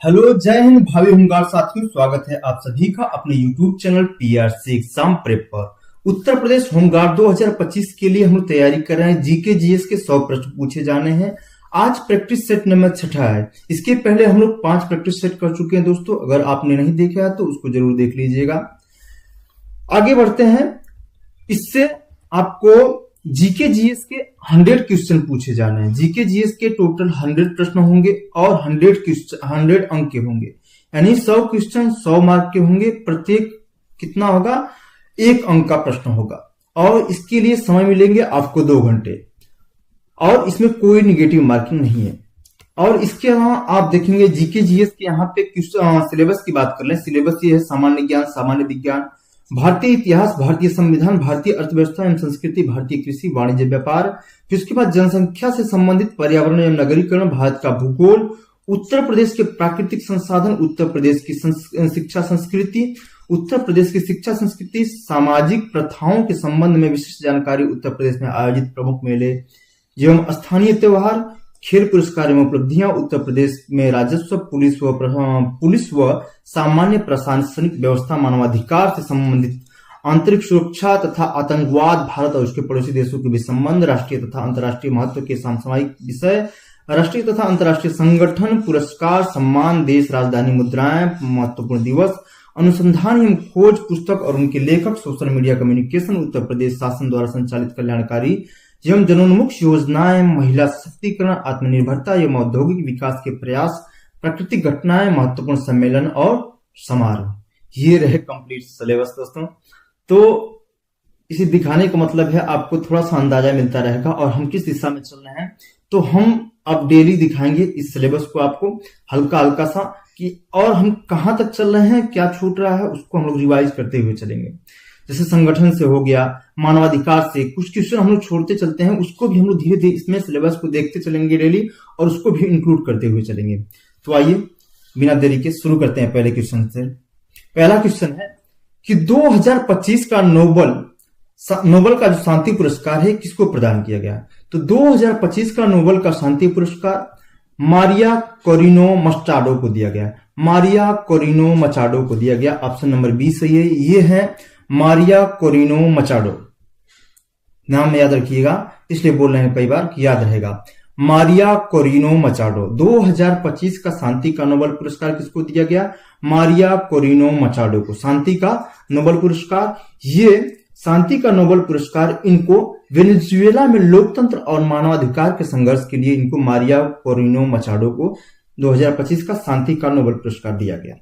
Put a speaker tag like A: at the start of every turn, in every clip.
A: Hello, जय हिंद भावी home guard साथियों। स्वागत है आप सभी का अपने YouTube channel PRC exam prep पर। उत्तर प्रदेश होमगार्ड 2025 के लिए हम तैयारी कर रहे हैं। जीके जीएस के 100 प्रश्न पूछे जाने हैं। आज प्रैक्टिस सेट नंबर 6 है। इसके पहले हम लोग 5 प्रैक्टिस सेट कर चुके हैं दोस्तों। अगर आपने नहीं देखा है तो उसको जरूर देख लीजिएगा। आगे बढ़ते हैं। इससे आपको जीके जीएस के 100 क्वेश्चन पूछे जाने हैं। जीके जीएस के टोटल 100 प्रश्न होंगे और 100 अंक के होंगे, यानी 100 क्वेश्चन 100 मार्क के होंगे। प्रत्येक कितना होगा? 1 अंक का प्रश्न होगा और इसके लिए समय मिलेंगे आपको 2 घंटे और इसमें कोई निगेटिव मार्किंग नहीं है। और इसके अलावा आप देखेंगे जीके जीएस के यहाँ पे सिलेबस की बात कर लें। सिलेबस ये है सामान्य ज्ञान, सामान्य विज्ञान, भारतीय इतिहास, भारतीय संविधान, भारतीय अर्थव्यवस्था एवं संस्कृति, भारतीय कृषि, वाणिज्य, व्यापार, फिर उसके बाद जनसंख्या से संबंधित पर्यावरण एवं नगरीकरण, भारत का भूगोल, उत्तर प्रदेश के प्राकृतिक संसाधन, उत्तर प्रदेश की शिक्षा संस्कृति, उत्तर प्रदेश की शिक्षा संस्कृति, सामाजिक प्रथाओं के संबंध में विशिष्ट जानकारी, उत्तर प्रदेश में आयोजित प्रमुख मेले एवं स्थानीय त्योहार, खेल पुरस्कार एवं उपलब्धियां, उत्तर प्रदेश में राजस्व, पुलिस व सामान्य प्रशासनिक व्यवस्था, मानवाधिकार से संबंधित आंतरिक सुरक्षा तथा आतंकवाद, भारत और उसके पड़ोसी देशों के बीच संबंध, राष्ट्रीय तथा अंतर्राष्ट्रीय महत्व के समसामयिक विषय, राष्ट्रीय तथा अंतर्राष्ट्रीय संगठन, पुरस्कार, सम्मान, देश, राजधानी, मुद्राएं, महत्वपूर्ण दिवस, अनुसंधान एवं खोज, पुस्तक और उनके लेखक, social media communication, Uttar Pradesh शासन द्वारा संचालित कल्याणकारी एवं जनोन्मुख योजनाएं, महिला सशक्तिकरण, आत्मनिर्भरता एवं औद्योगिक विकास के प्रयास, प्राकृतिक घटनाएं, महत्वपूर्ण सम्मेलन और समारोह। ये रहे कंप्लीट सिलेबस दोस्तों। तो इसे दिखाने का मतलब है आपको थोड़ा सा अंदाजा मिलता रहेगा और हम किस दिशा में चल रहे हैं। तो हम अब डेली दिखाएंगे इस सिलेबस को आपको हल्का हल्का सा कि और हम कहां तक चल रहे हैं, क्या छूट रहा है, उसको हम लोग रिवाइज करते हुए चलेंगे। जैसे संगठन से हो गया, मानवाधिकार से कुछ क्वेश्चन हम लोग छोड़ते चलते हैं, उसको भी हम लोग धीरे धीरे इसमें सिलेबस को देखते चलेंगे डेली और उसको भी इंक्लूड करते हुए चलेंगे। तो आइए बिना देरी के शुरू करते हैं पहले क्वेश्चन से। पहला क्वेश्चन है कि 2025 का नोबेल का जो शांति पुरस्कार है किसको प्रदान किया गया? तो 2025 का नोबेल का शांति पुरस्कार मारिया कोरिनो मचाडो को दिया गया। मारिया कोरिनो मचाडो को दिया गया। ऑप्शन नंबर बी सही है। ये है मारिया कोरिनो मचाडो। नाम में याद रखिएगा, इसलिए बोल रहे हैं कई बार कि याद रहेगा। मारिया कोरिनो मचाडो। 2025 का शांति का नोबेल पुरस्कार किसको दिया गया? मारिया कोरिनो मचाडो को शांति का नोबेल पुरस्कार। ये शांति का नोबेल पुरस्कार इनको वेनेजुएला में लोकतंत्र और मानवाधिकार के संघर्ष के लिए इनको मारिया कोरिनो मचाडो को 2025 का शांति का नोबेल पुरस्कार दिया गया।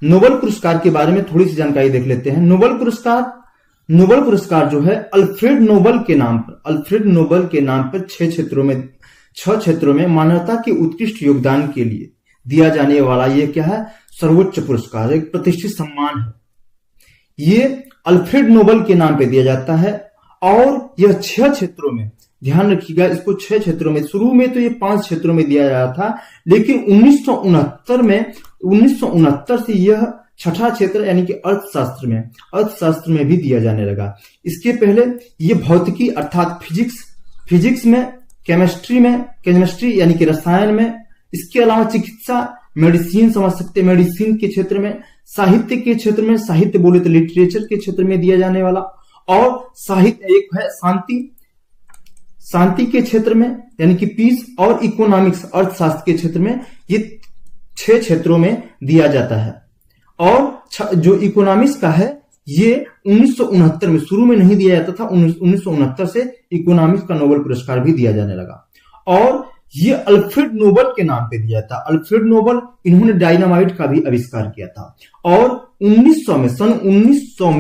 A: नोबेल पुरस्कार के बारे में थोड़ी सी जानकारी देख लेते हैं। नोबेल पुरस्कार जो है अल्फ्रेड नोबेल के नाम पर 6 क्षेत्रों में मानवता के उत्कृष्ट योगदान के लिए दिया जाने वाला ये क्या है? सर्वोच्च पुरस्कार, एक प्रतिष्ठित सम्मान है। ये अल्फ्रेड नोबेल के नाम पे दिया जाता है और यह 6 क्षेत्रों में, ध्यान रखिएगा, इसको 6 क्षेत्रों में, शुरू में तो ये 5 क्षेत्रों में दिया जा रहा था, लेकिन 1969 से यह 6ठा क्षेत्र यानी कि अर्थशास्त्र में भी दिया जाने लगा। इसके पहले ये भौतिकी अर्थात फिजिक्स में, केमिस्ट्री यानी कि रसायन में, इसके अलावा चिकित्सा, मेडिसिन समझ सकते, मेडिसिन के क्षेत्र में, साहित्य के क्षेत्र में, साहित्य बोले तो लिटरेचर के क्षेत्र में दिया जाने वाला, और साहित्य एक है शांति के क्षेत्र में यानी कि पीस, और इकोनॉमिक्स अर्थशास्त्र के क्षेत्र में, ये 6 क्षेत्रों में दिया जाता है। और जो इकोनॉमिक्स का है ये 1969 में, शुरू में नहीं दिया जाता था, 1969 से इकोनॉमिक्स का नोबेल पुरस्कार भी दिया जाने लगा। और ये अल्फ्रेड नोबेल के नाम पे दिया था। अल्फ्रेड नोबेल, इन्होंने डायनामाइट का भी आविष्कार किया था। और 1900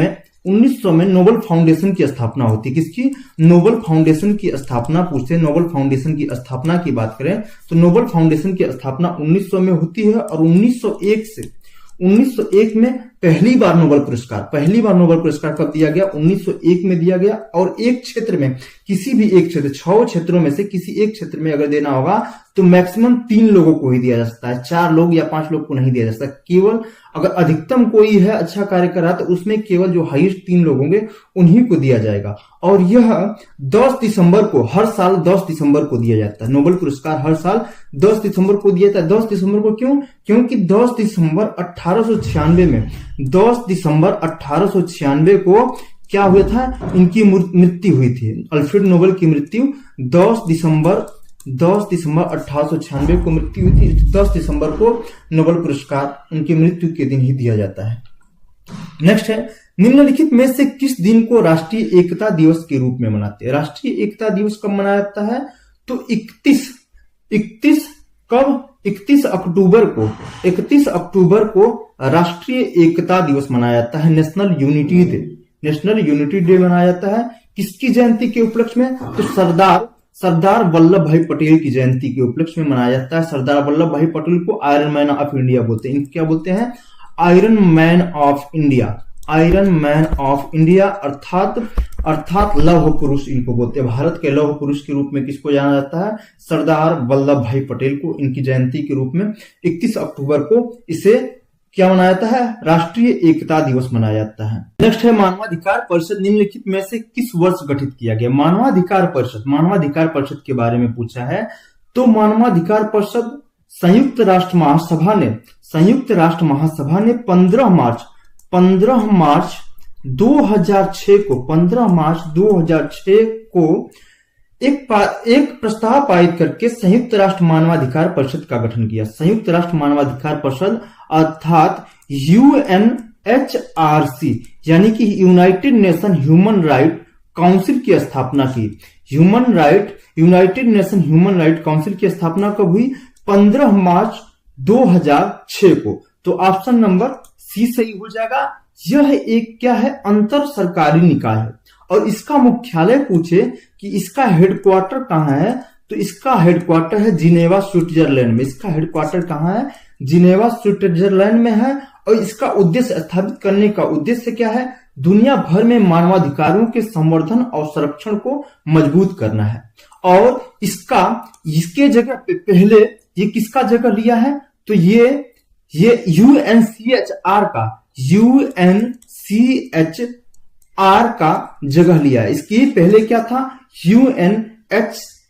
A: में नोबेल फाउंडेशन की स्थापना होती है। किसकी? नोबेल फाउंडेशन की स्थापना पूछते हैं। नोबेल फाउंडेशन की स्थापना की बात करें तो नोबेल फाउंडेशन की स्थापना 1900 में होती है और 1901 में पहली बार नोबेल पुरस्कार कब दिया गया? 1901 में दिया गया। और एक क्षेत्र में, किसी भी एक क्षेत्र, 6 क्षेत्रों में से किसी एक क्षेत्र में अगर देना होगा तो मैक्सिमम 3 लोगों को ही दिया जा सकता है, 4 लोग या 5 लोग को नहीं दिया जा सकता। केवल अगर अधिकतम कोई है अच्छा कार्य कर रहा है तो उसमें केवल जो हाईएस्ट 3 लोग होंगे उन्हीं को दिया जाएगा। और यह 10 दिसंबर को, हर साल 10 दिसंबर को दिया जाता है। नोबेल पुरस्कार हर साल 10 दिसंबर को दिया जाता है। 10 दिसंबर को क्यों? क्योंकि 10 दिसंबर 1896 में, 10 दिसंबर 1896 को क्या हुआ था, इनकी मृत्यु हुई थी। अल्फ्रेड नोबेल की मृत्यु 10 दिसंबर 1896 को मृत्यु हुई थी। 10 दिसंबर को नोबेल पुरस्कार उनकी मृत्यु के दिन ही दिया जाता है। नेक्स्ट है, निम्नलिखित में से किस दिन को राष्ट्रीय एकता दिवस के रूप में मनाते हैं? राष्ट्रीय एकता दिवस कब मनाया जाता है? तो 31 अक्टूबर को राष्ट्रीय एकता दिवस मनाया जाता है। नेशनल यूनिटी डे मनाया जाता है। किसकी जयंती के उपलक्ष्य में? तो सरदार वल्लभ भाई पटेल की जयंती के उपलक्ष्य में मनाया जाता है। सरदार वल्लभ भाई पटेल को आयरन मैन ऑफ इंडिया बोलते हैं। क्या बोलते हैं? आयरन मैन ऑफ इंडिया, अर्थात लौह पुरुष इनको बोलते हैं। भारत के लौह पुरुष के रूप में किसको जाना जाता है? सरदार वल्लभ भाई पटेल को। इनकी जयंती के रूप में 31 अक्टूबर को इसे क्या मनाया जाता है? राष्ट्रीय एकता दिवस मनाया जाता है। नेक्स्ट है, मानवाधिकार परिषद निम्नलिखित में से किस वर्ष गठित किया गया? मानवाधिकार परिषद के बारे में पूछा है। तो मानवाधिकार परिषद संयुक्त राष्ट्र महासभा ने 15 मार्च 2006 को एक प्रस्ताव पारित करके संयुक्त राष्ट्र मानवाधिकार परिषद का गठन किया। संयुक्त राष्ट्र मानवाधिकार परिषद अर्थात UNHRC यानी कि United nation human right council की स्थापना की। United nation human right council की स्थापना कब हुई? 15 मार्च 2006 को। तो ऑप्शन नंबर सी सही हो जाएगा। यह एक क्या है? अंतर सरकारी निकाय है और इसका मुख्यालय पूछे कि इसका हेडक्वार्टर कहाँ है, तो इसका हेडक्वार्टर है जिनेवा स्विट्जरलैंड में। इसका हेडक्वार्टर कहाँ है? जिनेवा स्विट्जरलैंड में है। और इसका उद्देश्य, स्थापित करने का उद्देश्य क्या है? दुनिया भर में मानवाधिकारों के संवर्धन और संरक्षण को मजबूत करना है। और इसके जगह पे पहले ये किसका जगह लिया है? तो ये UNCHR का जगह लिया है। इसकी पहले क्या था?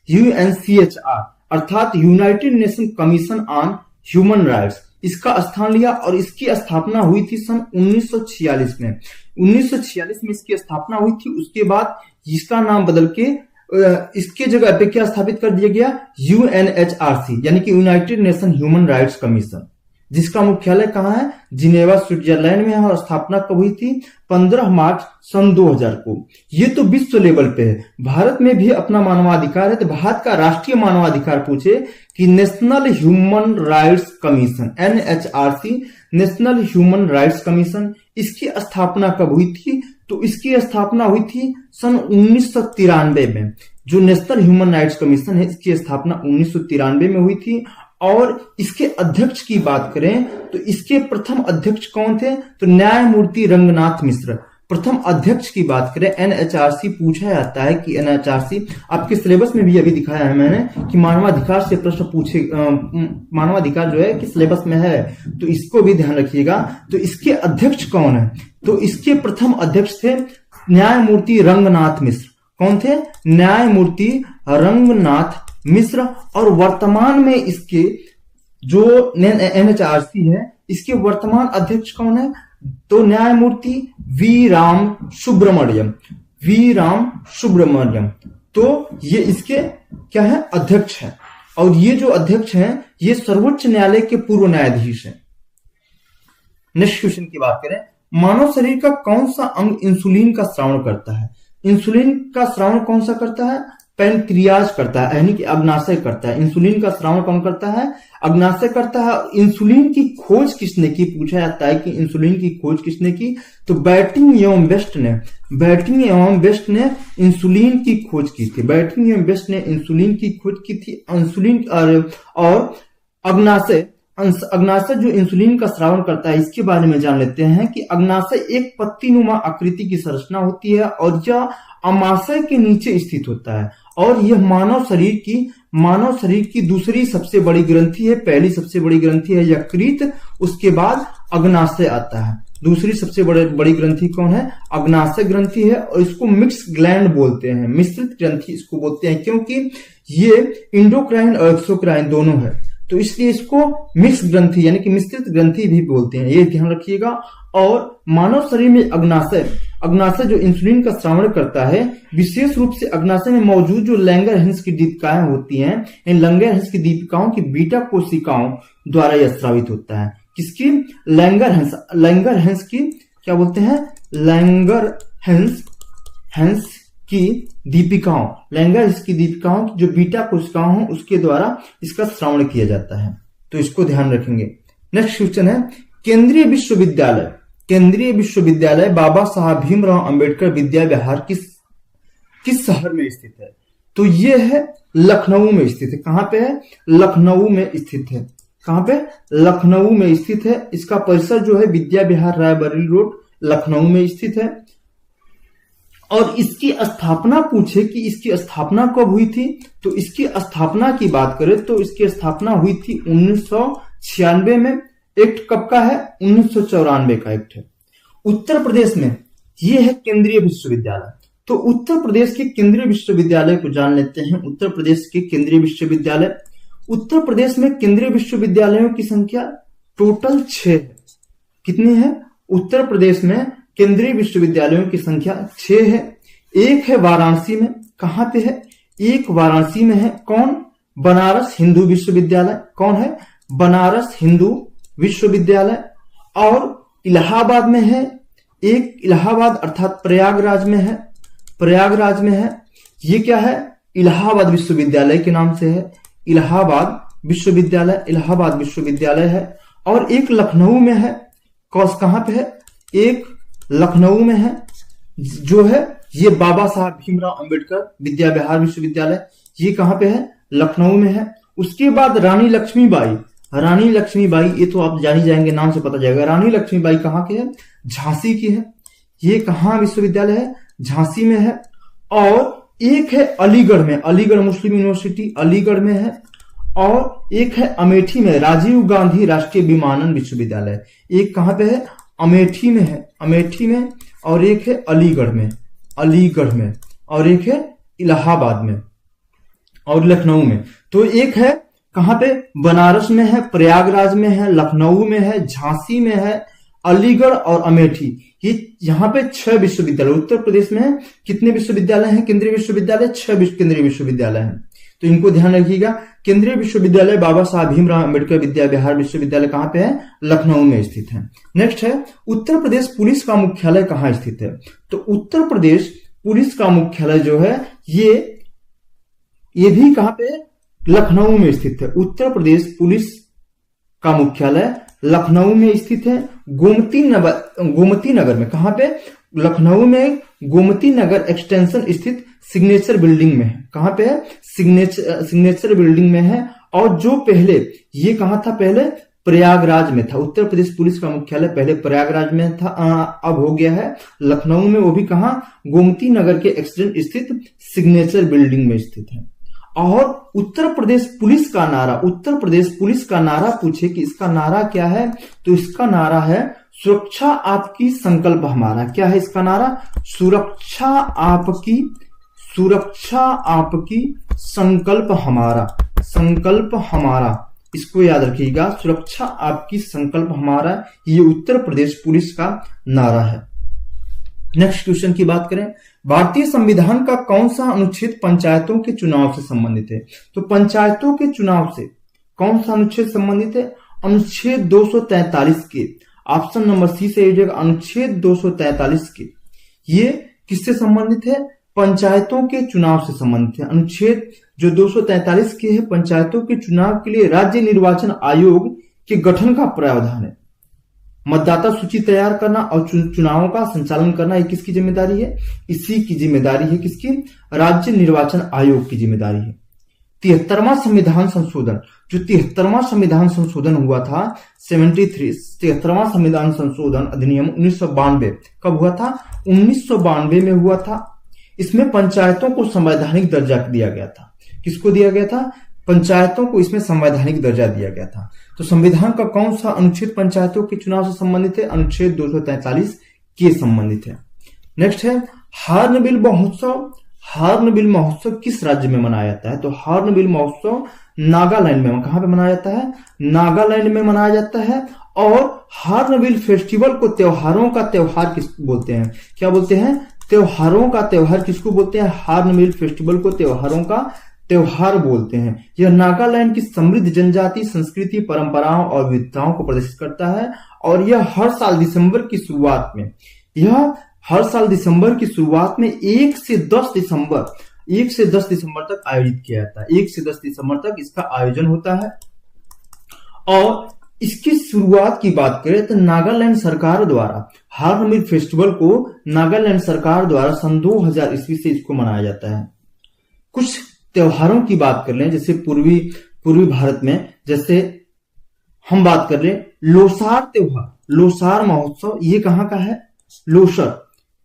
A: UNCHR अर्थात United nation commission on human rights, इसका स्थान लिया। और इसकी स्थापना हुई थी सन 1946 में। 1946 में इसकी स्थापना हुई थी। उसके बाद इसका नाम बदल के इसके जगह पे क्या स्थापित कर दिया गया? UNHRC यानी कि United nation human rights commission, जिसका मुख्यालय कहाँ है? जिनेवा स्विट्जरलैंड में है। और स्थापना कब हुई थी? 15 मार्च सन 2000 को। ये तो विश्व लेवल पे है। भारत में भी अपना मानवाधिकार है। तो भारत का राष्ट्रीय मानवाधिकार पूछे कि national human rights commission, NHRC national human rights commission, इसकी स्थापना कब हुई थी? तो इसकी स्थापना हुई थी सन 1993 में। जो नेशनल ह्यूमन राइट्स कमीशन है, इसकी स्थापना 1993 में हुई थी। और इसके अध्यक्ष की बात करें तो इसके प्रथम अध्यक्ष कौन थे? तो न्यायमूर्ति रंगनाथ मिश्र। प्रथम अध्यक्ष की बात करें, NHRC पूछा जाता है कि NHRC आपके सिलेबस में भी अभी दिखाया है मैंने कि मानवाधिकार से प्रश्न पूछे, मानवाधिकार जो है कि सिलेबस में है, तो इसको भी ध्यान रखिएगा। तो इसके अध्यक्ष कौन है? तो इसके प्रथम अध्यक्ष थे न्यायमूर्ति रंगनाथ मिश्र। कौन थे? न्यायमूर्ति रंगनाथ मिश्र। और वर्तमान में इसके जो NHRC है, इसके वर्तमान अध्यक्ष कौन है? तो न्यायमूर्ति वी राम सुब्रमण्यम। तो ये इसके क्या है? अध्यक्ष है। और ये जो अध्यक्ष हैं, ये सर्वोच्च न्यायालय के पूर्व न्यायाधीश हैं। नेक्स्ट क्वेश्चन की बात करें, मानव शरीर का कौन सा अंग इंसुलिन का स्रावण करता है? इंसुलिन का स्रावण कौन सा करता है? पैनक्रियाज करता है, यानी कि अग्नाशय करता है। इंसुलिन का स्रावण कौन करता है? अग्नाशय करता है। इंसुलिन की खोज किसने की? पूछा जाता है कि इंसुलिन की खोज किसने की? तो बैटिंग एवं वेस्ट ने इंसुलिन की खोज की थी। बैटिंग एवं वेस्ट ने इंसुलिन की खोज की थी। इंसुलिन और अग्नाशय जो इंसुलिन का स्रावण करता है, इसके बारे में जान लेते हैं कि अग्नाशय एक पत्तीनुमा आकृति की संरचना होती है और यह अमाशय के नीचे स्थित होता है और यह मानव शरीर की दूसरी सबसे बड़ी ग्रंथि है। पहली सबसे बड़ी ग्रंथि है यकृत, उसके बाद अग्नाशय आता है। दूसरी सबसे बड़ी ग्रंथि कौन है? अग्नाशय ग्रंथि है और इसको मिक्स ग्लैंड बोलते हैं, मिश्रित ग्रंथि इसको बोलते हैं, क्योंकि ये इंडोक्राइन और एक्सोक्राइन दोनों है, तो इसलिए इसको मिक्स ग्रंथि यानी कि मिश्रित ग्रंथि भी बोलते हैं, ये ध्यान रखिएगा। और मानव शरीर में अग्नाशय जो इंसुलिन का स्रावण करता है, विशेष रूप से अग्नाशय में मौजूद जो लैंगरहैंस की दीपिकाएं होती हैं, इन लैंगरहैंस की दीपिकाओं की बीटा कोशिकाओं द्वारा यह स्रावित होता है। किसकी? लैंगरहैंस की क्या बोलते हैं? लैंगरहैंस की दीपिकाओं की जो बीटा कोशिकाओं हैं उसके द्वारा इसका श्रवण किया जाता है, तो इसको ध्यान रखेंगे। नेक्स्ट क्वेश्चन है, केंद्रीय विश्वविद्यालय बाबा साहब भीमराव अंबेडकर विद्या विहार किस शहर में स्थित है? तो ये है लखनऊ में स्थित है। कहां पे है? लखनऊ में स्थित है। कहां पे? लखनऊ में स्थित है। इसका परिसर जो है विद्या विहार रायबरेली रोड लखनऊ में स्थित है। और इसकी स्थापना पूछे कि इसकी स्थापना कब हुई थी, तो इसकी स्थापना की बात करें तो इसकी स्थापना हुई थी 1996 में। एक्ट कब का है? 1994 का एक्ट है। उत्तर प्रदेश में यह है केंद्रीय विश्वविद्यालय, तो उत्तर प्रदेश के केंद्रीय विश्वविद्यालय को जान लेते हैं। उत्तर प्रदेश के केंद्रीय विश्वविद्यालय, उत्तर प्रदेश में केंद्रीय विश्वविद्यालयों की संख्या टोटल 6 है। कितनी है? उत्तर प्रदेश में केंद्रीय विश्वविद्यालयों की संख्या 6 है। एक है वाराणसी में। कहां पे है? एक वाराणसी में है। कौन? बनारस हिंदू विश्वविद्यालय। कौन है? बनारस हिंदू विश्वविद्यालय। और इलाहाबाद में है एक, इलाहाबाद अर्थात प्रयागराज में है। ये क्या है? इलाहाबाद विश्वविद्यालय के नाम से है, इलाहाबाद विश्वविद्यालय है। और एक लखनऊ में है। कहां पे है? एक लखनऊ में है, जो है ये बाबा साहब भीमराव अंबेडकर विद्या विहार विश्वविद्यालय, ये कहां पे है? लखनऊ में है। उसके बाद रानी लक्ष्मीबाई, ये तो आप जान ही जाएंगे, नाम से पता जाएगा। रानी लक्ष्मीबाई कहां की है? झांसी की है। ये कहां विश्वविद्यालय है? झांसी में है। और एक है अलीगढ़ में, अलीगढ़ मुस्लिम यूनिवर्सिटी अलीगढ़ में है। और एक है अमेठी में, राजीव गांधी राष्ट्रीय विमानन विश्वविद्यालय। एक कहां पे है? अमेठी में है, और एक है अलीगढ़ में, और एक है इलाहाबाद में और लखनऊ में। तो एक है कहां पे? बनारस में है, प्रयागराज में है, लखनऊ में है, झांसी में है, अलीगढ़ और अमेठी। ये यहाँ पे 6 विश्वविद्यालय उत्तर प्रदेश में है। कितने विश्वविद्यालय हैं? केंद्रीय विश्वविद्यालय 6 केंद्रीय विश्वविद्यालय हैं, तो इनको ध्यान रखिएगा। केंद्रीय विश्वविद्यालय बाबा साहब भीमराव अंबेडकर विद्या विहार विश्वविद्यालय कहां पे है? लखनऊ में स्थित है। नेक्स्ट है, उत्तर प्रदेश पुलिस का मुख्यालय कहां स्थित है? तो उत्तर प्रदेश पुलिस का मुख्यालय जो है ये भी कहां पे? लखनऊ में स्थित है। उत्तर प्रदेश पुलिस का मुख्यालय लखनऊ में स्थित है, गोमती नगर में। कहां पे? लखनऊ में गोमती नगर एक्सटेंशन स्थित सिग्नेचर बिल्डिंग में है। कहां पे है? सिग्नेचर बिल्डिंग में है। और जो पहले ये कहां था? पहले प्रयागराज में था। उत्तर प्रदेश पुलिस का मुख्यालय पहले प्रयागराज में था, अब हो गया है लखनऊ में। वो भी कहां? गोमती नगर के एक्सटेंशन स्थित सिग्नेचर बिल्डिंग में स्थित है। और उत्तर प्रदेश पुलिस का नारा पूछे कि इसका नारा क्या है, तो इसका नारा है सुरक्षा आपकी संकल्प हमारा। क्या है इसका नारा? सुरक्षा आपकी संकल्प हमारा। इसको याद रखिएगा, सुरक्षा आपकी संकल्प हमारा, ये उत्तर प्रदेश पुलिस का नारा है। नेक्स्ट क्वेश्चन की बात करें, भारतीय संविधान का कौन सा अनुच्छेद पंचायतों के चुनाव से संबंधित है? तो पंचायतों के चुनाव से कौन सा अनुच्छेद संबंधित है? अनुच्छेद 243 के। ऑप्शन नंबर सी से हो जाएगा अनुच्छेद 243 के। ये किससे संबंधित है? पंचायतों के चुनाव से संबंधित है। अनुच्छेद जो 243 के है, पंचायतों के चुनाव के लिए राज्य निर्वाचन आयोग के गठन का प्रावधान है। मतदाता सूची तैयार करना और चुनावों का संचालन करना, ये किसकी जिम्मेदारी है? इसी की जिम्मेदारी है। किसकी? राज्य निर्वाचन आयोग की जिम्मेदारी है। 73वां संविधान संशोधन, जो 73वां संविधान संशोधन हुआ था 73वां संविधान संशोधन अधिनियम 1992 कब हुआ था? 1992 में हुआ था। इसमें पंचायतों को संवैधानिक दर्जा दिया गया था। किसको दिया गया था? पंचायतों को इसमें संवैधानिक दर्जा दिया गया था। तो संविधान का कौन सा अनुच्छेद पंचायतों के चुनाव से संबंधित है? अनुच्छेद 243 के संबंधित है। नेक्स्ट है हॉर्नबिल महोत्सव। हॉर्नबिल महोत्सव किस राज्य में मनाया जाता है? तो हॉर्नबिल महोत्सव नागालैंड में। कहां पे मनाया जाता है? नागालैंड में मनाया जाता है। और हॉर्नबिल फेस्टिवल को त्योहारों का त्योहार किस बोलते हैं? क्या बोलते हैं? त्योहारों का त्योहार किसको बोलते हैं? हॉर्नबिल फेस्टिवल को त्योहारों का त्योहार बोलते हैं। यह नागालैंड की समृद्ध जनजाति संस्कृति, परंपराओं और विविधताओं को प्रदर्शित करता है। और यह हर साल दिसंबर की शुरुआत में 1 से 10 दिसंबर तक आयोजित किया जाता है। 1 से 10 दिसंबर तक इसका आयोजन होता है। और इसकी शुरुआत की बात करें तो नागालैंड सरकार द्वारा हॉर्नबिल फेस्टिवल को नागालैंड सरकार द्वारा सन 2000 ईस्वी से इसको मनाया जाता है। कुछ त्योहारों की बात कर लें, जैसे पूर्वी भारत में, जैसे हम बात कर लें लोसार त्योहार, लोसार महोत्सव, ये कहां का है?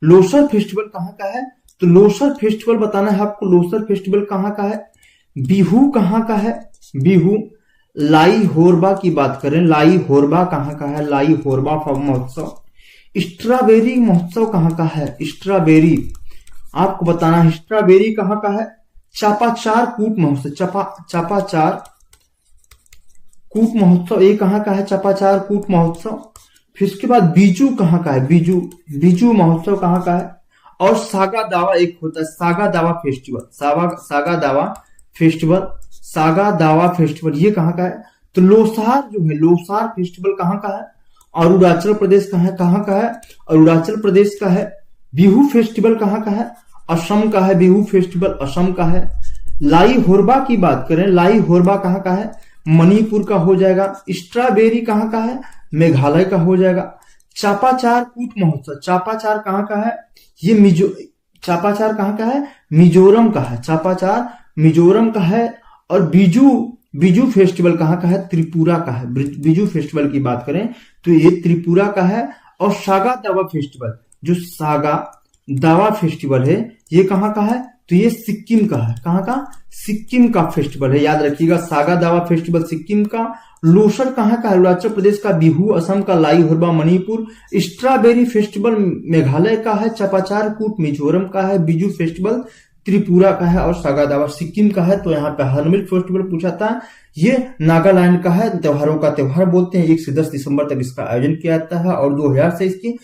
A: लोसर फेस्टिवल कहां का है? तो लोसर फेस्टिवल बताना है आपको। लोसर फेस्टिवल कहां का है? बिहू कहां का है? बिहू। लाई होरबा की बात करें, लाई होरबा कहां का है? लाई होरबा महोत्सव। स्ट्रॉबेरी महोत्सव कहां का है? स्ट्रॉबेरी आपको बताना है, स्ट्रॉबेरी कहां का है? चापाचार कूट महोत्सव, चापाचार कूट महोत्सव, ये कहां का है? चापाचार कूट महोत्सव। फिर उसके बाद बीजू कहां का है? बीजू महोत्सव कहां का है? और सागा दावा एक होता है, सागा दावा फेस्टिवल, ये कहां का है? तो लोसार जो है, लोसार फेस्टिवल कहां का है? अरुणाचल प्रदेश कहां का है? अरुणाचल प्रदेश का है। बिहू फेस्टिवल कहां का है? असम का है। बिहू फेस्टिवल असम का है। लाई होरबा की बात करें, लाई होरबा कहां का है? मणिपुर का हो जाएगा। स्ट्रॉबेरी कहां का है? मेघालय का हो जाएगा। चापाचार कूट महोत्सव, चापाचार कहां का है? ये चापाचार कहां का है? मिजोरम का है। चापाचार मिजोरम का है। और बीजू फेस्टिवल कहां का है? त्रिपुरा का है। बीजू फेस्टिवल की बात करें तो ये त्रिपुरा का है। और सागा दावा फेस्टिवल, जो सागा दावा फेस्टिवल है, ये कहां का है? तो ये सिक्किम का है। कहां का? सिक्किम का फेस्टिवल है, याद रखिएगा। सागा दावा फेस्टिवल सिक्किम का। लोसर कहां का? अरुणाचल प्रदेश का। बिहू असम का। लाई होरबा मणिपुर। स्ट्रॉबेरी फेस्टिवल मेघालय का है। चापाचार कूट मिजोरम का है। बिजू फेस्टिवल त्रिपुरा का है। और सागा दावा सिक्किम का है। तो यहाँ पे हॉर्नबिल फेस्टिवल पूछा था, ये नागालैंड का है। त्योहारों का त्योहार बोलते हैं। 1 से 10 दिसंबर तक इसका आयोजन किया जाता है और 2000 से इसकी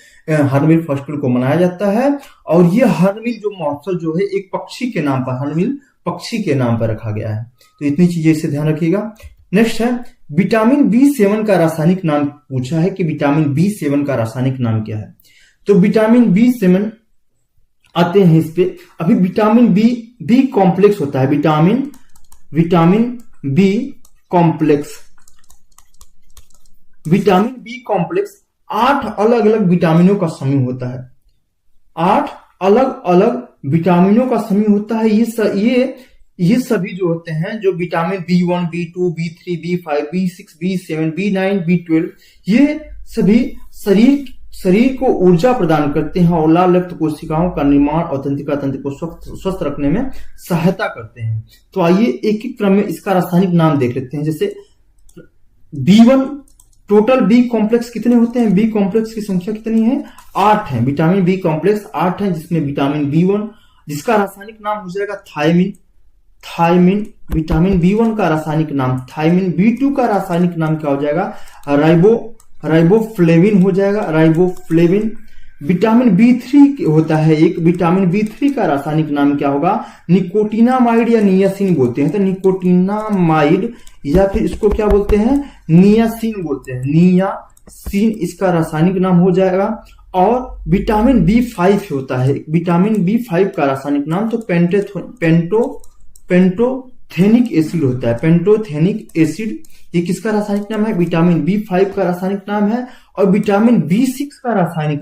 A: हॉर्नबिल फेस्टिवल को मनाया जाता है। और ये हॉर्नबिल जो महोत्सव जो है एक पक्षी के नाम पर, हॉर्नबिल पक्षी के नाम पर रखा गया है। तो इतनी चीजें इसे ध्यान रखिएगा। नेक्स्ट है विटामिन B7 का रासायनिक नाम पूछा है कि विटामिन B7 का रासायनिक नाम क्या है। तो विटामिन B7 आते हैं इस पे। अभी विटामिन बी कॉम्प्लेक्स होता है। विटामिन बी कॉम्प्लेक्स 8 अलग अलग विटामिनों का समूह होता है। 8 अलग अलग विटामिनों का समूह होता है। ये सभी जो होते हैं, जो vitamin B1, B2, B3, B5, B6, B7, B9, B12, ये सभी शरीर को ऊर्जा प्रदान करते हैं और लाल रक्त कोशिकाओं का निर्माण और तंत्रिका तंत्र को स्वस्थ रखने में सहायता करते हैं। तो आइए एक एक क्रम में इसका रासायनिक नाम देख लेते हैं। जैसे B1, टोटल बी कॉम्प्लेक्स कितने होते हैं? बी कॉम्प्लेक्स की संख्या कितनी है? 8 है। विटामिन बी कॉम्प्लेक्स 8 है, जिसमें विटामिन B1 जिसका रासायनिक नाम हो जाएगा थायमिन। विटामिन B1 का रासायनिक नाम थायमिन। B2 का रासायनिक नाम क्या हो जाएगा? राइबोफ्लेविन हो जाएगा, राइबोफ्लेविन। विटामिन B3 होता है एक, विटामिन B3 का रासायनिक नाम क्या होगा? निकोटिनामाइड या नियासिन बोलते हैं। तो निकोटिनामाइड या फिर इसको क्या बोलते हैं? नियासिन बोलते हैं। नियासिन इसका रासायनिक नाम हो जाएगा। और विटामिन B5 होता है, विटामिन B5 का रासायनिक नाम तो पेंटोथेनिक एसिड होता है। पेंटोथेनिक एसिड ये किसका रासायनिक नाम है? विटामिन B5 का रासायनिक नाम है। और विटामिन B6 का रासायनिक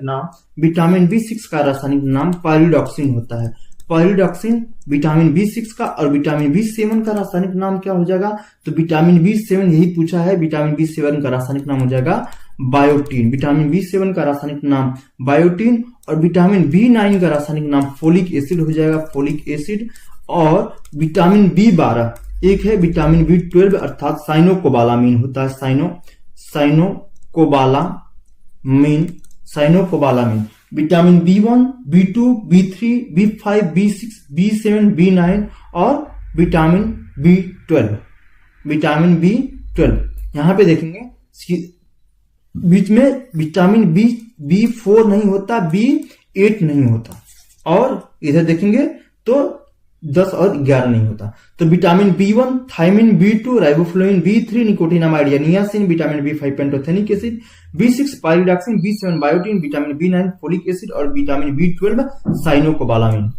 A: नाम पायरिडॉक्सिन होता है। पायरिडॉक्सिन विटामिन B6 का। और विटामिन B7 का रासायनिक नाम क्या हो जाएगा? तो विटामिन B7 यही पूछा है, विटामिन B7 का रासायनिक नाम हो जाएगा बायोटीन, विटामिन B7 का रासायनिक नाम बायोटीन, और विटामिन B9 का रासायनिक नाम फोलिक एसिड हो जाएगा, फोलिक एसिड। और विटामिन B12 एक है विटामिन B12 अर्थात साइनोकोबालामीन होता है, साइनोकोबालामीन। Vitamin B1, B2, B3, B5, B6, B7, B9 और विटामिन B12। यहां पे देखेंगे बीच में विटामिन B4 नहीं होता, B8 नहीं होता, और इधर देखेंगे तो 10 और 11 नहीं होता। तो vitamin B1 thiamine, B2 riboflavin, B3 nicotinamide या niacin, vitamin B5 pantothenic acid, B6 pyridoxine, B7 biotin, vitamin B9 folic acid और विटामिन B12 साइनोकोबालामीन।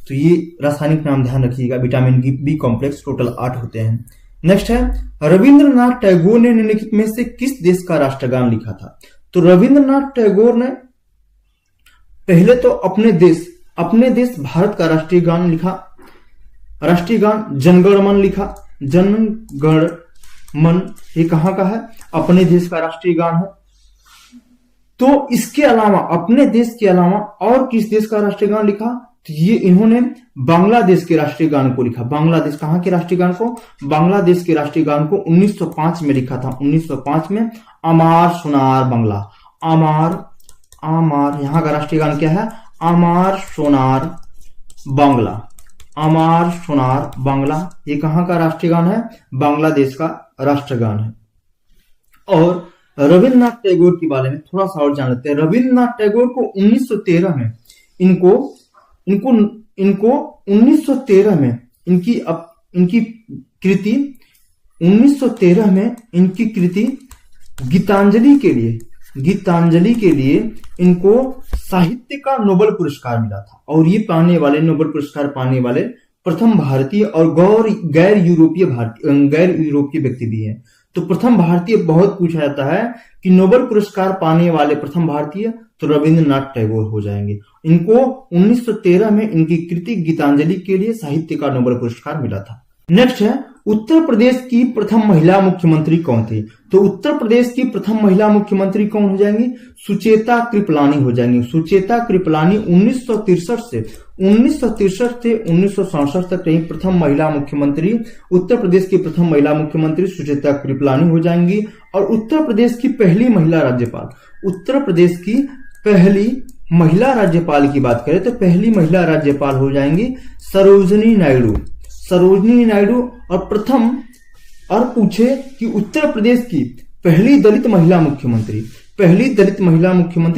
A: तो ये रासायनिक नाम ध्यान रखिएगा। विटामिन बी कॉम्प्लेक्स टोटल 8 होते हैं। नेक्स्ट है रविंद्रनाथ टैगोर ने निम्नलिखित में से किस देश का राष्ट्रगान लिखा था? तो रविंद्रनाथ टैगोर ने पहले तो अपने देश भारत का राष्ट्रीय गान लिखा, राष्ट्रीय गान जनगण मन लिखा। जनगण मन ये कहां का है? अपने देश का राष्ट्रीय गान है। तो इसके अलावा अपने देश के अलावा और किस देश का राष्ट्रीय गान लिखा? तो ये इन्होंने बांग्लादेश के राष्ट्रीय गान को लिखा। बांग्लादेश कहां के राष्ट्रीय गान को? बांग्लादेश के राष्ट्रीय गान को 1905 में लिखा था। 1905 में अमार सोनार बांग्ला, अमार यहां का राष्ट्रीय गान क्या है? अमार सोनार बांग्ला, अमार सोनार बांग्ला। ये कहां का राष्ट्रीय गान है? बांग्लादेश का राष्ट्रगान है। और रविन्द्रनाथ टैगोर के बारे में थोड़ा सा और जान लेते हैं। रविन्द्रनाथ टैगोर को 1913 में इनको 1913 में इनकी कृति 1913 में इनकी कृति गीतांजलि के लिए इनको साहित्य का नोबेल पुरस्कार मिला था। और ये नोबेल पुरस्कार पाने वाले प्रथम भारतीय और गैर यूरोपीय व्यक्ति भी है। तो प्रथम भारतीय बहुत पूछा जाता है कि नोबेल पुरस्कार पाने वाले प्रथम भारतीय, तो रविंद्रनाथ टैगोर हो जाएंगे। इनको 1913 में इनकी कृति गीतांजलि के लिए साहित्य का नोबेल पुरस्कार मिला था। नेक्स्ट है उत्तर प्रदेश की प्रथम महिला मुख्यमंत्री कौन थी? तो उत्तर प्रदेश की प्रथम महिला मुख्यमंत्री कौन हो जाएंगी? सुचेता कृपलानी हो जाएंगी। सुचेता कृपलानी 1963 से 1967 तक रही प्रथम महिला मुख्यमंत्री। उत्तर प्रदेश की प्रथम महिला मुख्यमंत्री सुचेता कृपलानी हो जाएंगी। और उत्तर प्रदेश की पहली महिला राज्यपाल, उत्तर प्रदेश की पहली महिला राज्यपाल की बात करें तो पहली महिला राज्यपाल हो जाएंगी सरोजिनी नायडू। और पूछे कि उत्तर प्रदेश की पहली दलित महिला मुख्यमंत्री,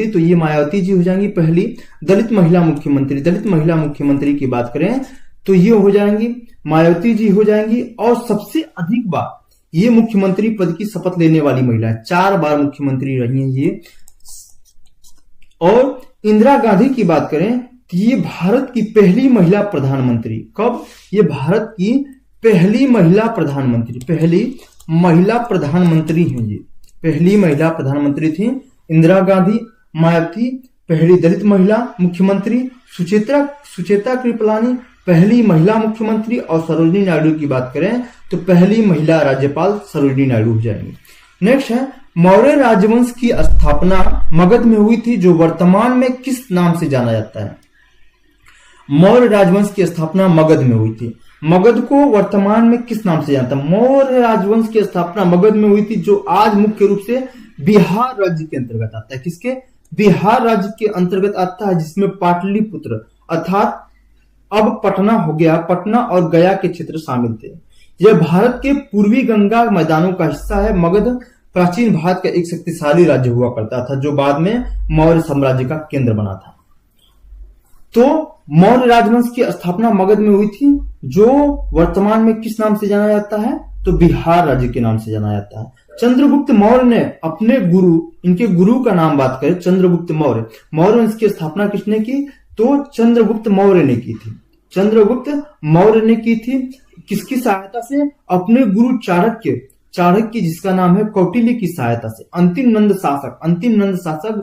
A: तो ये मायावती जी हो जाएंगी पहली दलित महिला मुख्यमंत्री। दलित महिला मुख्यमंत्री की बात करें तो ये हो जाएंगी मायावती जी हो जाएंगी। और सबसे अधिक बार ये मुख्यमंत्री पद की शपथ लेने वाली महिला है, 4 बार मुख्यमंत्री रही हैं ये। और इंदिरा गांधी की बात करें तो ये भारत की पहली महिला प्रधानमंत्री। कब? ये भारत की पहली महिला प्रधानमंत्री हैं। ये पहली महिला प्रधानमंत्री थी इंदिरा गांधी। मायावती पहली दलित महिला मुख्यमंत्री, सुचेता कृपलानी पहली महिला मुख्यमंत्री, और सरोजिनी नायडू की बात करें तो पहली महिला राज्यपाल सरोजिनी नायडू हो जाएंगी। नेक्स्ट है मौर्य राजवंश की स्थापना मगध में हुई थी, जो वर्तमान में किस नाम से जाना जाता है? मौर्य राजवंश की स्थापना मगध में हुई थी। मगध को वर्तमान में किस नाम से जानता है? मौर्य राजवंश की स्थापना मगध में हुई थी, जो आज मुख्य रूप से बिहार राज्य के अंतर्गत आता है। किसके? बिहार राज्य के अंतर्गत आता है, जिसमें पाटलिपुत्र अर्थात अब पटना हो गया, पटना और गया के क्षेत्र शामिल थे। यह भारत के पूर्वी गंगा मैदानों का हिस्सा है। मगध प्राचीन भारत का एक शक्तिशाली राज्य हुआ करता था, जो बाद में मौर्य साम्राज्य का केंद्र बना था। तो मौर्य राजवंश की स्थापना मगध में हुई थी, जो वर्तमान में किस नाम से जाना जाता है? तो बिहार राज्य के नाम से जाना जाता है। चंद्रगुप्त मौर्य ने अपने गुरु, इनके गुरु का नाम बात करें, चंद्रगुप्त मौर्य वंश की स्थापना किसने की? तो चंद्रगुप्त मौर्य ने की थी। चंद्रगुप्त मौर्य ने की थी किसकी सहायता से? अपने गुरु चाणक्य जिसका नाम है कौटिल्य की सहायता से। अंतिम नंद शासक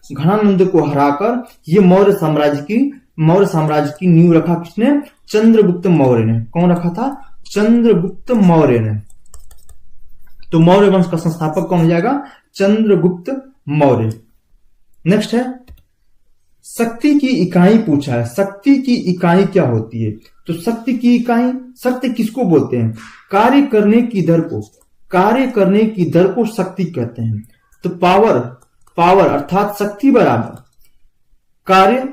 A: घनानंद को हराकर ये मौर्य साम्राज्य की नींव रखा किसने? चंद्रगुप्त मौर्य ने। कौन रखा था? चंद्रगुप्त मौर्य ने। तो मौर्य वंश का संस्थापक कौन हो जाएगा? चंद्रगुप्त मौर्य। नेक्स्ट है शक्ति की इकाई पूछा है। शक्ति की इकाई क्या होती है? तो शक्ति की इकाई, शक्ति किसको बोलते हैं? कार्य करने की दर को, कार्य करने की दर को शक्ति कहते हैं। तो पावर अर्थात शक्ति बराबर कार्य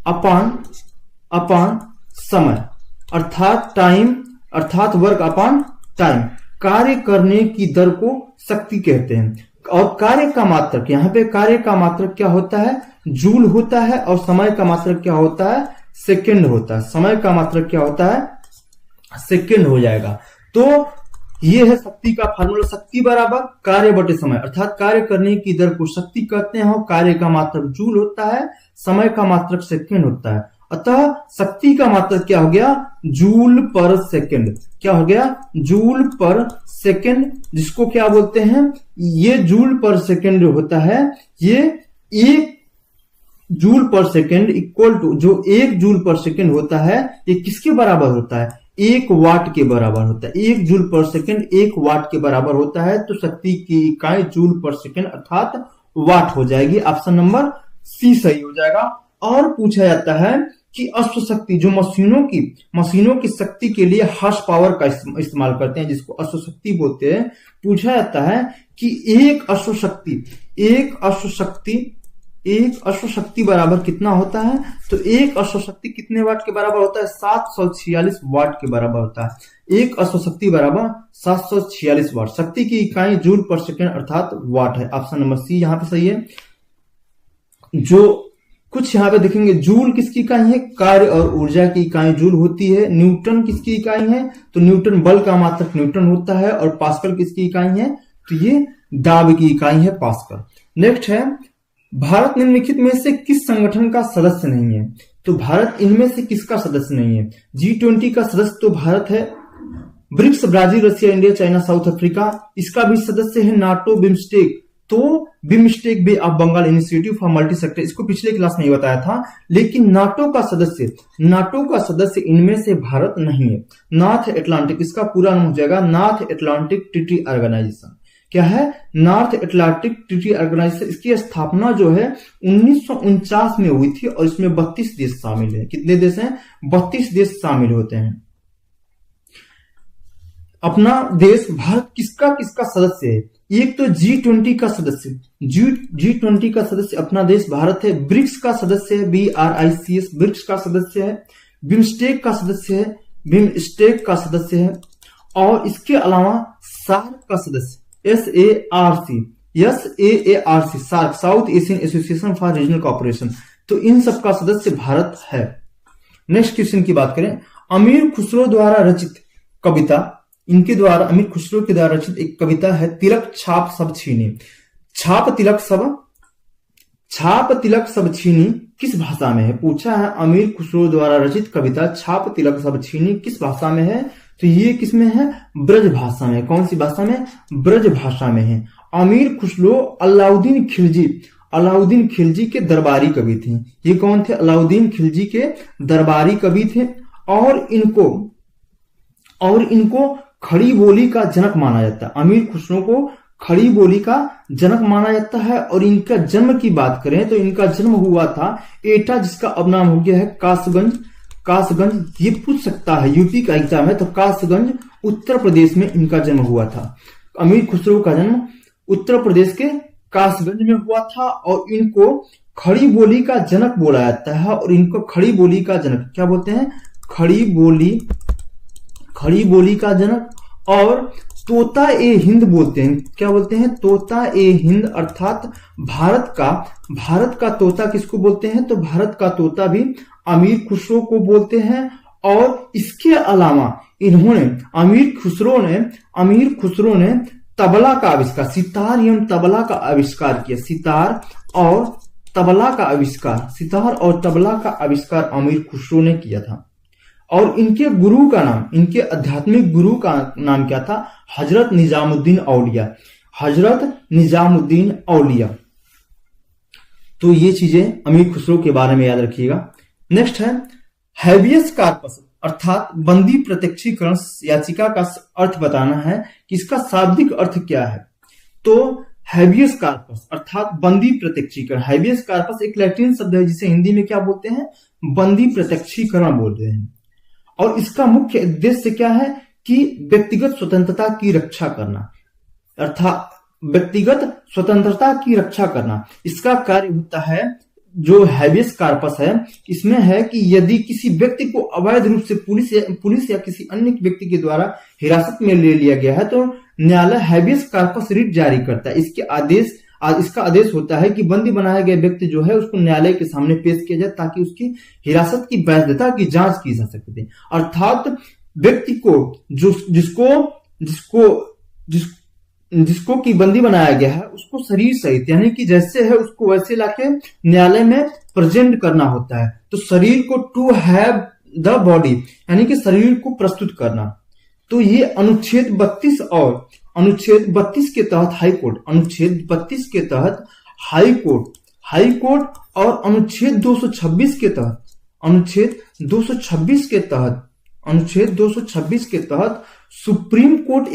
A: अपान समय अर्थात टाइम, अर्थात वर्क अपान टाइम। कार्य करने की दर को शक्ति कहते हैं। और कार्य का मात्रक, यहाँ पे कार्य का मात्रक क्या होता है? जूल होता है। और समय का मात्रक क्या होता है? सेकंड होता है। समय का मात्रक क्या होता है? सेकंड हो जाएगा। तो ये है शक्ति का फार्मूला, शक्ति बराबर कार्य बटे समय, अर्थात कार्य करने की दर को शक्ति कहते हैं। और कार्य का मात्रक जूल होता है, समय का मात्रक सेकंड होता है। अतः शक्ति का मात्रक क्या हो गया? जूल पर सेकंड। क्या हो गया? जूल पर सेकंड, जिसको क्या बोलते हैं? ये जूल पर सेकंड होता है। ये एक जूल पर सेकंड इक्वल टू, जो एक जूल पर सेकंड होता है, ये किसके बराबर होता है? 1 वाट के बराबर होता है। 1 जूल पर सेकंड 1 वाट के बराबर होता है। तो शक्ति की इकाई जूल पर सेकंड अर्थात वाट हो जाएगी। ऑप्शन नंबर सी सही हो जाएगा। और पूछा जाता है कि अश्व शक्ति, जो मशीनों की शक्ति के लिए हॉर्स पावर का इस्तेमाल करते हैं, जिसको अश्व शक्ति बोलते हैं। पूछा जाता है कि एक अश्व शक्ति बराबर कितना होता है? तो एक अश्व शक्ति कितने वाट के बराबर होता है? 746 वाट के बराबर होता है। एक अश्व शक्ति बराबर 746 वाट। शक्ति की इकाई जूल पर सेकंड अर्थात वाट है। ऑप्शन नंबर सी यहाँ पे सही है। जो कुछ यहाँ पे देखेंगे, जूल किसकी इकाई है? कार्य और ऊर्जा की इकाई जूल होती है। न्यूटन किसकी इकाई है? तो न्यूटन बल का मात्रक न्यूटन होता है। और पास्कल किसकी इकाई है? तो ये दाब की इकाई है, पास्कल। नेक्स्ट है भारत निम्नलिखित में से किस संगठन का सदस्य नहीं है? तो भारत इनमें से किसका सदस्य नहीं है? G20 का सदस्य तो भारत है। BRICS Brazil, Russia, India, China, South Africa, इसका भी सदस्य है। नाटो, बिम्स्टेक, तो BIMSTEC Bay of Bengal initiative for multi sector, इसको पिछले क्लास में बताया था। लेकिन नाटो का सदस्य इनमें से भारत नहीं है। नॉर्थ एटलांटिक, इसका पूरा नाम हो जाएगा नॉर्थ एटलांटिक ट्रीटी ऑर्गेनाइजेशन। क्या है? North Atlantic Treaty Organisation. इसकी स्थापना जो है 1949 में हुई थी। और इसमें 32 देश शामिल है। कितने देश हैं? 32 देश शामिल होते हैं। अपना देश भारत किसका सदस्य है? एक तो G20 का सदस्य, G20 का सदस्य अपना देश भारत है। ब्रिक्स का सदस्य है, BRICS, ब्रिक्स का सदस्य है। बिम्स्टेक का सदस्य है। और इसके अलावा सार्क का सदस्य, SAARC, south Asian association for regional cooperation, तो इन सब का सदस्य भारत है। नेक्स्ट क्वेश्चन की बात करें, अमीर खुसरो द्वारा रचित कविता, अमीर खुसरो के द्वारा रचित एक कविता है, तिलक छाप सब छीनी। छाप तिलक सब छीनी किस भाषा में है? पूछा है अमीर खुसरो द्वारा रचित कविता छाप तिलक सब छीनी किस भाषा में है? तो ये किसमें है? ब्रज भाषा में। कौन सी भाषा में? ब्रज भाषा में है। अमीर खुसरो अलाउद्दीन खिलजी के दरबारी कवि थे। ये कौन थे? अलाउद्दीन खिलजी के दरबारी कवि थे। और इनको खड़ी बोली का जनक माना जाता है। अमीर खुसरो को खड़ी बोली का जनक माना जाता है। और इनका जन्म की बात करें तो इनका जन्म हुआ था एटा, जिसका अब नाम हो गया है कासगंज। ये पूछ सकता है, यूपी का एग्जाम है, तो कासगंज उत्तर प्रदेश में इनका जन्म हुआ था। अमीर खुसरो का जन्म उत्तर प्रदेश के कासगंज में हुआ था। और इनको खड़ी बोली का जनक बोला जाता है। और इनको खड़ी बोली का जनक क्या बोलते हैं? खड़ी बोली का जनक। और तोता ए हिंद बोलते हैं। क्या बोलते हैं? तोता ए हिंद, अर्थात भारत का तोता किसको बोलते हैं? तो भारत का तोता भी अमीर खुसरो को बोलते हैं। और इसके अलावा अमीर खुसरो ने तबला का आविष्कार, सितार एवं तबला का आविष्कार किया। सितार और तबला का आविष्कार अमीर खुसरो ने किया था। और इनके आध्यात्मिक गुरु का नाम क्या था? हजरत निजामुद्दीन औलिया। तो ये चीजें अमीर खुसरो के बारे में याद रखिएगा। नेक्स्ट है हैबियस कार्पस। अर्थात बंदी प्रत्यक्षीकरण याचिका का अर्थ बताना है कि इसका शाब्दिक अर्थ क्या है। तो हैबियस कार्पस अर्थात बंदी प्रत्यक्षीकरण, हैबियस कार्पस एक लैटिन शब्द है जिसे हिंदी में क्या बोलते हैं, बंदी प्रत्यक्षीकरण बोलते हैं। और इसका मुख्य उद्देश्य क्या है कि व्यक्तिगत स्वतंत्रता की रक्षा करना, अर्थात व्यक्तिगत स्वतंत्रता की रक्षा करना। इसका कार्य होता है, जो हैबियस कार्पस है इसमें है कि यदि किसी व्यक्ति को अवैध रूप से पुलिस या किसी अन्य व्यक्ति के द्वारा हिरासत में ले लिया गया है तो न्यायालय हैबियस कार्पस रिट जारी करता है। इसका आदेश होता है कि बंदी बनाया गया व्यक्ति जो है उसको न्यायालय के सामने पेश किया जाए ताकि उसकी हिरासत की वैधता की जांच की जा सके। अर्थात व्यक्ति को जिसको की बंदी बनाया गया है उसको शरीर सहित यानी कि जैसे है उसको वैसे लाके न्यायालय में प्रेजेंट करना होता है। तो शरीर को टू हैव द बॉडी यानी कि शरीर को प्रस्तुत करना। तो ये अनुच्छेद 32 और अनुच्छेद 32 के तहत हाईकोर्ट, अनुच्छेद 32 के तहत हाईकोर्ट और अनुच्छेद 226 के तहत, अनुच्छेद 226 के तहत सुप्रीम कोर्ट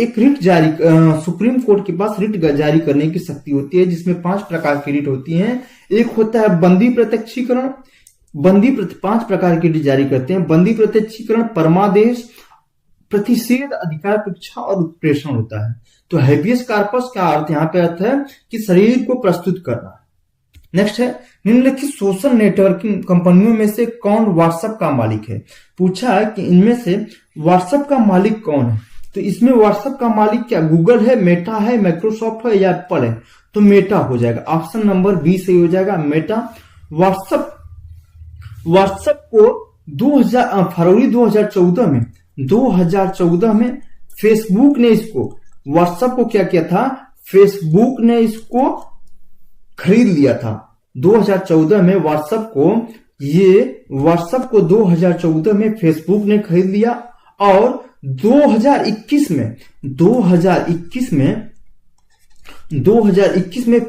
A: सुप्रीम कोर्ट के पास रिट जारी करने की शक्ति होती है, जिसमें 5 प्रकार की रिट होती हैं। एक होता है बंदी प्रत्यक्षीकरण, 5 प्रकार की रिट जारी करते हैं। बंदी प्रत्यक्षीकरण, परमादेश, प्रतिषेध, अधिकार परीक्षा और उत्प्रेषण होता है। तो हैबियस कार्पस का अर्थ यहाँ पे अर्थ है कि शरीर को प्रस्तुत करना। नेक्स्ट है, निम्नलिखित सोशल नेटवर्किंग कंपनियों में से कौन व्हाट्सएप का मालिक है। पूछा है कि इनमें से व्हाट्सएप का मालिक कौन है। तो इसमें व्हाट्सएप का मालिक क्या गूगल है, मेटा है, माइक्रोसॉफ्ट है या एप्पल है। तो मेटा हो जाएगा, ऑप्शन नंबर बी सही हो जाएगा, मेटा। व्हाट्सएप को फरवरी 2014 में फेसबुक ने व्हाट्सएप को क्या किया था, फेसबुक ने इसको खरीद लिया था 2014 में। व्हाट्सएप को 2014 में फेसबुक ने खरीद लिया और 2021 में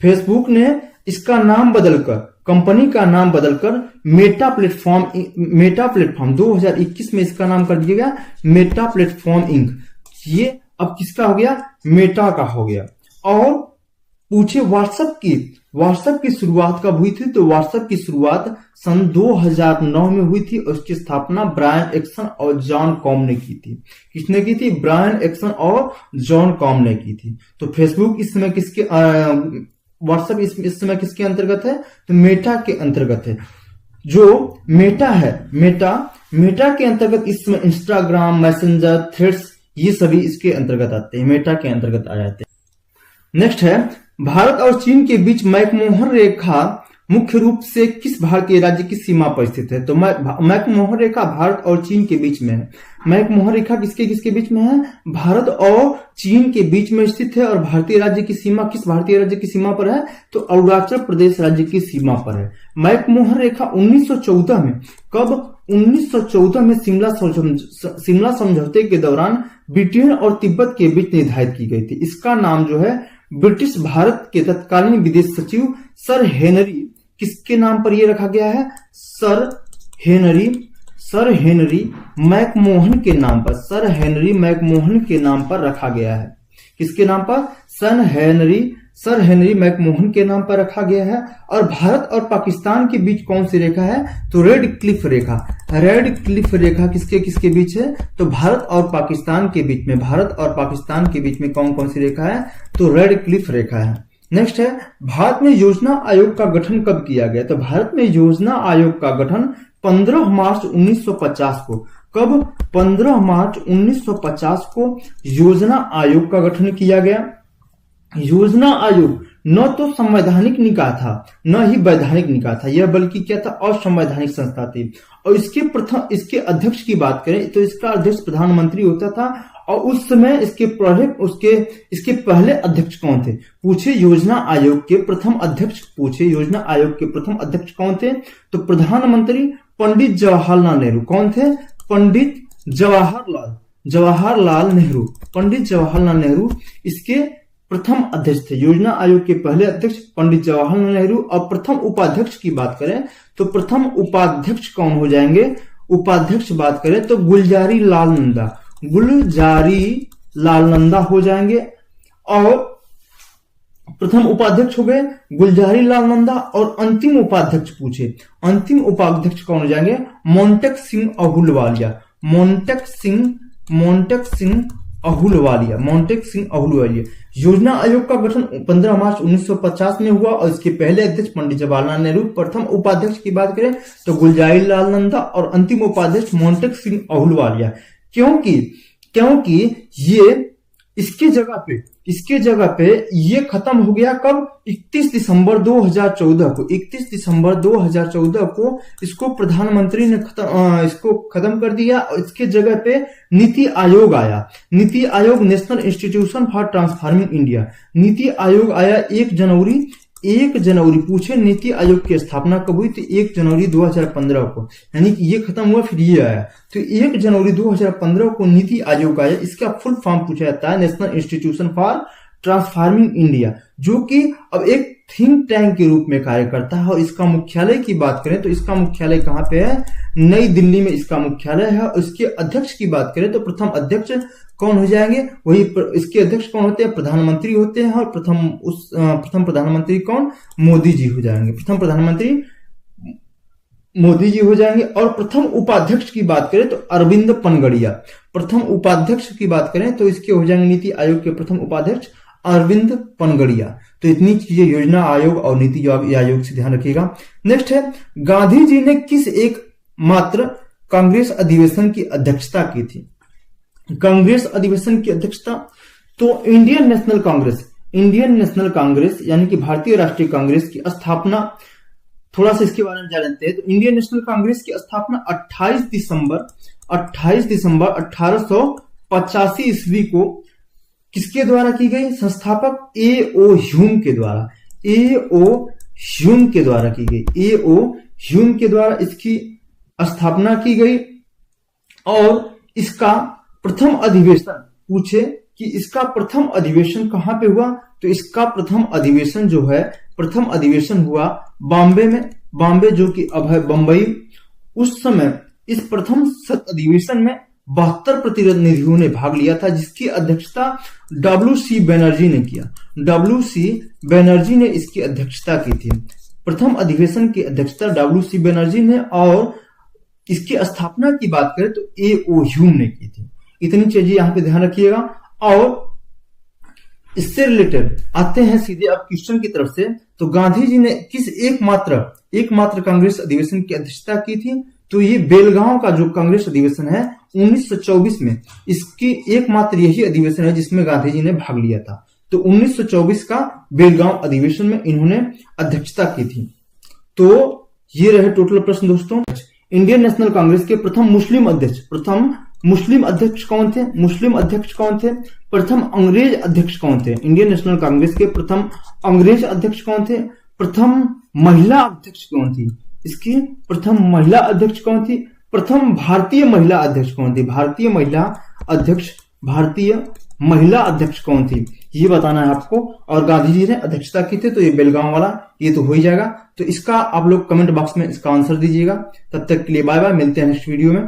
A: फेसबुक ने इसका नाम बदलकर, कंपनी का नाम बदलकर मेटा प्लेटफॉर्म 2021 में इसका नाम कर दिया गया मेटा प्लेटफॉर्म इंक। ये अब किसका हो गया, मेटा का हो गया। और पूछे व्हाट्सएप की शुरुआत कब हुई थी। तो व्हाट्सएप की शुरुआत सन 2009 में हुई थी और उसकी स्थापना ब्रायन एक्सन और जॉन कॉम ने की थी। किसने की थी, ब्रायन एक्सन और जॉन कॉम ने की थी। तो फेसबुक इस समय व्हाट्सएप इस समय किसके अंतर्गत है, तो मेटा के अंतर्गत है। जो मेटा है, मेटा के अंतर्गत इस समय इंस्टाग्राम, मैसेंजर, थ्रेड्स ये सभी इसके अंतर्गत आते हैं, मेटा के अंतर्गत आ जाते हैं। नेक्स्ट है, भारत और चीन के बीच मैकमोहन रेखा मुख्य रूप से किस भारतीय राज्य की सीमा पर स्थित है। तो मैकमोहन रेखा भारत और चीन के बीच में है। मैकमोहन रेखा किसके बीच में है, भारत और चीन के बीच में स्थित है। और भारतीय राज्य की सीमा किस भारतीय राज्य की सीमा पर है, तो अरुणाचल प्रदेश राज्य की सीमा पर है। मैकमोहन रेखा 1914 में, कब, 1914 में शिमला समझौते के दौरान ब्रिटेन और तिब्बत के बीच निर्धारित की गई थी। इसका नाम जो है ब्रिटिश भारत के तत्कालीन विदेश सचिव सर हेनरी, किसके नाम पर यह रखा गया है, सर हेनरी मैकमोहन के नाम पर, सर हेनरी मैकमोहन के नाम पर रखा गया है। किसके नाम पर, सर हेनरी मैकमोहन के नाम पर रखा गया है। और भारत और पाकिस्तान के बीच कौन सी रेखा है, तो रेड क्लिफ रेखा किसके बीच है, तो भारत और पाकिस्तान के बीच में कौन सी रेखा है, तो रेड क्लिफ रेखा है। नेक्स्ट है, भारत में योजना आयोग का गठन कब किया गया। तो भारत में योजना आयोग का गठन 15 मार्च 1950 को, कब, 15 मार्च 1950 को योजना आयोग का गठन किया गया। योजना आयोग न तो संवैधानिक निकाय था न ही वैधानिक निकाय था, यह बल्कि क्या था, असंवैधानिक संस्था थी। और इसके अध्यक्ष की बात करें तो इसका अध्यक्ष प्रधानमंत्री होता था। और उस समय इसके पहले अध्यक्ष कौन थे, पूछे योजना आयोग के प्रथम अध्यक्ष कौन थे, तो प्रधानमंत्री पंडित जवाहरलाल नेहरू। कौन थे, पंडित जवाहरलाल नेहरू इसके प्रथम अध्यक्ष थे। योजना आयोग के पहले अध्यक्ष पंडित जवाहरलाल नेहरू। और प्रथम उपाध्यक्ष की बात करें तो प्रथम उपाध्यक्ष कौन हो जाएंगे, उपाध्यक्ष बात करें तो गुलजारी लाल नंदा हो जाएंगे। और प्रथम उपाध्यक्ष हो गए गुलजारी लाल नंदा, और अंतिम उपाध्यक्ष पूछे, अंतिम उपाध्यक्ष कौन हो जाएंगे? मोंटेक सिंह अहलूवालिया। योजना आयोग का गठन 15 मार्च 1950 में हुआ और इसके पहले अध्यक्ष पंडित जवाहरलाल नेहरू। प्रथम उपाध्यक्ष की बात करें तो गुलजारी लाल नंदा और अंतिम उपाध्यक्ष मोंटेक सिंह अहलूवालिया। क्योंकि ये इसके जगह पे ये खत्म हो गया कब? 31 दिसंबर 2014 को। 31 दिसंबर 2014 को इसको प्रधानमंत्री ने इसको खत्म कर दिया और इसके जगह पे नीति आयोग आया। NITI Aayog national institution for transforming India. NITI Aayog आया 1 जनवरी पूछे नीति आयोग की स्थापना कब हुई? तो 1 जनवरी 2015 को, यानी कि ये खत्म हुआ फिर ये आया। तो 1 जनवरी 2015 को नीति आयोग आया। इसका फुल फॉर्म पूछा जाता है national institution for transforming India, जो कि अब एक थिंक टैंक के रूप में कार्य करता है। और इसका मुख्यालय की बात करें तो इसका मुख्यालय कहाँ पे है? नई दिल्ली में इसका मुख्यालय है। और इसके अध्यक्ष की बात करें तो प्रथम अध्यक्ष कौन हो जाएंगे? वही इसके अध्यक्ष कौन होते हैं? प्रधानमंत्री होते हैं। और प्रथम प्रधानमंत्री कौन? मोदी जी हो जाएंगे। प्रथम प्रधानमंत्री मोदी जी हो जाएंगे। और प्रथम उपाध्यक्ष की बात करें तो अरविंद पनगड़िया। प्रथम उपाध्यक्ष की बात करें तो इसके हो जाएंगे नीति आयोग के प्रथम उपाध्यक्ष अरविंद पनगड़िया। तो इतनी चीजें योजना आयोग और नीति आयोग से ध्यान रखिएगा। नेक्स्ट है, गांधी जी ने किस एक मात्र कांग्रेस अधिवेशन की अध्यक्षता की थी? कांग्रेस अधिवेशन की अध्यक्षता तो इंडियन नेशनल कांग्रेस यानी कि भारतीय राष्ट्रीय कांग्रेस की स्थापना, थोड़ा सा इसके बारे में जानते हैं। तो इंडियन नेशनल कांग्रेस की स्थापना 28 दिसंबर 1885 ईस्वी को किसके द्वारा की गई? संस्थापक A.O. ह्यूम के द्वारा। A.O. ह्यूम के द्वारा की गई। A.O. ह्यूम के द्वारा इसकी स्थापना की गई। और इसका प्रथम अधिवेशन पूछे कि इसका प्रथम अधिवेशन कहां पे हुआ? तो इसका प्रथम अधिवेशन हुआ बॉम्बे में। बॉम्बे जो कि अब है बंबई। उस समय इस प्रथम अधिवेशन में 72 प्रतिनिधियों ने भाग लिया था, जिसकी अध्यक्षता W.C. बनर्जी ने किया। W.C. बनर्जी ने इसकी अध्यक्षता की थी। प्रथम अधिवेशन की अध्यक्षता W.C. बनर्जी ने, और इसकी स्थापना की बात करें तो A.O. ह्यूम ने की थी। इतनी चीजें यहां पे ध्यान रखिएगा। और इससे रिलेटेड आते हैं सीधे अब क्वेश्चन की तरफ से। तो गांधी जी ने किस एकमात्र कांग्रेस अधिवेशन की अध्यक्षता की थी? तो ये बेलगांव का जो कांग्रेस अधिवेशन है 1924 में, इसकी एकमात्र यही अधिवेशन है जिसमें गांधी जी ने भाग लिया था। तो 1924 का बेलगांव अधिवेशन में इन्होंने अध्यक्षता की थी। तो ये रहे टोटल प्रश्न दोस्तों। इंडियन नेशनल कांग्रेस के प्रथम मुस्लिम अध्यक्ष कौन थे? प्रथम अंग्रेज अध्यक्ष कौन थे? इंडियन नेशनल कांग्रेस के प्रथम अंग्रेज अध्यक्ष कौन थे? प्रथम महिला अध्यक्ष कौन थी? इसकी प्रथम महिला अध्यक्ष कौन थी? प्रथम भारतीय महिला अध्यक्ष कौन थी? भारतीय महिला अध्यक्ष कौन थी? ये बताना है आपको। और गांधी जी ने अध्यक्षता की थी, तो ये बेलगांव वाला ये तो हो ही जाएगा। तो इसका आप लोग कमेंट बॉक्स में इसका आंसर दीजिएगा। तब तक के लिए बाय बाय, मिलते हैं नेक्स्ट वीडियो में।